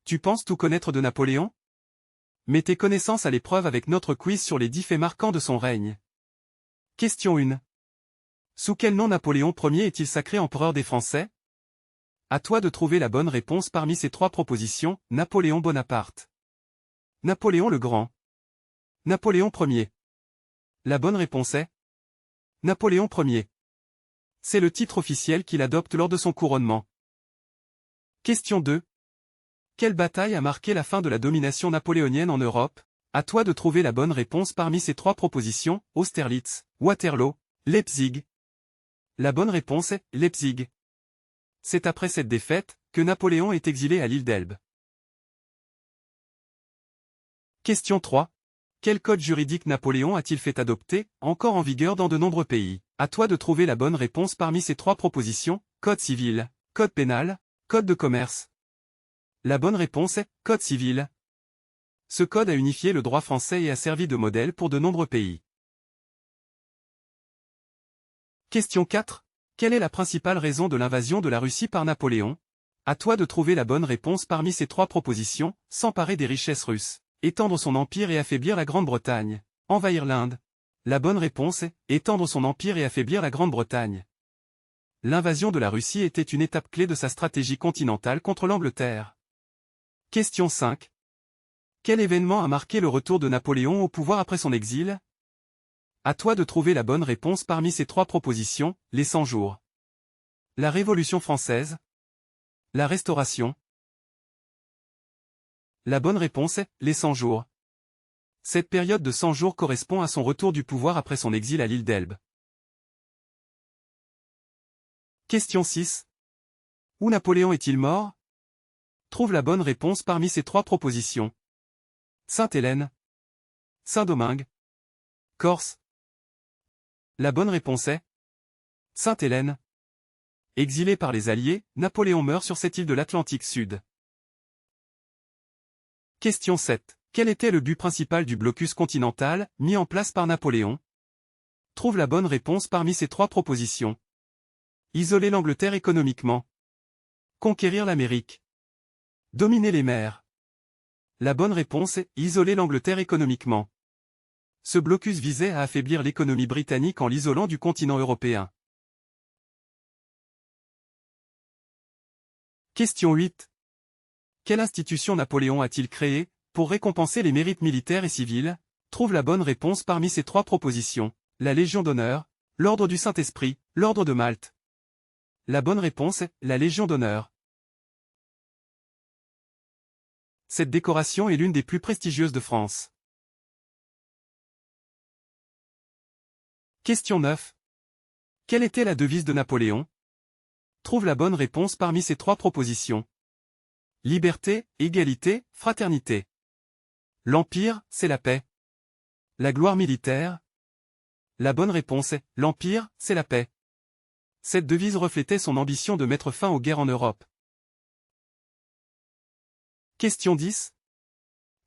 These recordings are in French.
Tu penses tout connaître de Napoléon? Mets tes connaissances à l'épreuve avec notre quiz sur les 10 faits marquants de son règne. Question 1. Sous quel nom Napoléon Ier est-il sacré empereur des Français? À toi de trouver la bonne réponse parmi ces 3 propositions. Napoléon Bonaparte, Napoléon le Grand, Napoléon Ier. La bonne réponse est Napoléon Ier. C'est le titre officiel qu'il adopte lors de son couronnement. Question 2. Quelle bataille a marqué la fin de la domination napoléonienne en Europe? À toi de trouver la bonne réponse parmi ces 3 propositions. Austerlitz, Waterloo, Leipzig. La bonne réponse est Leipzig. C'est après cette défaite que Napoléon est exilé à l'île d'Elbe. Question 3. Quel code juridique Napoléon a-t-il fait adopter, encore en vigueur dans de nombreux pays? À toi de trouver la bonne réponse parmi ces 3 propositions. Code civil, code pénal, code de commerce. La bonne réponse est code civil. Ce code a unifié le droit français et a servi de modèle pour de nombreux pays. Question 4. Quelle est la principale raison de l'invasion de la Russie par Napoléon? À toi de trouver la bonne réponse parmi ces 3 propositions. S'emparer des richesses russes, étendre son empire et affaiblir la Grande-Bretagne, envahir l'Inde. La bonne réponse est étendre son empire et affaiblir la Grande-Bretagne. L'invasion de la Russie était une étape clé de sa stratégie continentale contre l'Angleterre. Question 5. Quel événement a marqué le retour de Napoléon au pouvoir après son exil? À toi de trouver la bonne réponse parmi ces 3 propositions. Les 100 jours, la Révolution française, la Restauration. La bonne réponse est les 100 jours. Cette période de 100 jours correspond à son retour du pouvoir après son exil à l'île d'Elbe. Question 6. Où Napoléon est-il mort? Trouve la bonne réponse parmi ces 3 propositions. Sainte-Hélène, Saint-Domingue, Corse. La bonne réponse est Sainte-Hélène. Exilé par les Alliés, Napoléon meurt sur cette île de l'Atlantique Sud. Question 7. Quel était le but principal du blocus continental, mis en place par Napoléon? Trouve la bonne réponse parmi ces 3 propositions. Isoler l'Angleterre économiquement. Conquérir l'Amérique. Dominer les mers. La bonne réponse est isoler l'Angleterre économiquement. Ce blocus visait à affaiblir l'économie britannique en l'isolant du continent européen. Question 8. Quelle institution Napoléon a-t-il créée pour récompenser les mérites militaires et civils? Trouve la bonne réponse parmi ces 3 propositions. La Légion d'honneur, l'Ordre du Saint-Esprit, l'Ordre de Malte. La bonne réponse est la Légion d'honneur. Cette décoration est l'une des plus prestigieuses de France. Question 9. Quelle était la devise de Napoléon? Trouve la bonne réponse parmi ces 3 propositions. Liberté, égalité, fraternité. L'Empire, c'est la paix. La gloire militaire. La bonne réponse est l'Empire, c'est la paix. Cette devise reflétait son ambition de mettre fin aux guerres en Europe. Question 10.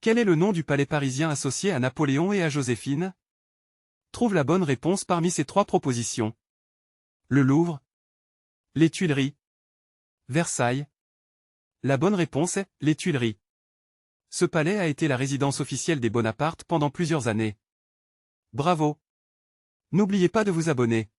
Quel est le nom du palais parisien associé à Napoléon et à Joséphine? Trouve la bonne réponse parmi ces 3 propositions. Le Louvre, les Tuileries, Versailles. La bonne réponse est les Tuileries. Ce palais a été la résidence officielle des Bonaparte pendant plusieurs années. Bravo! N'oubliez pas de vous abonner.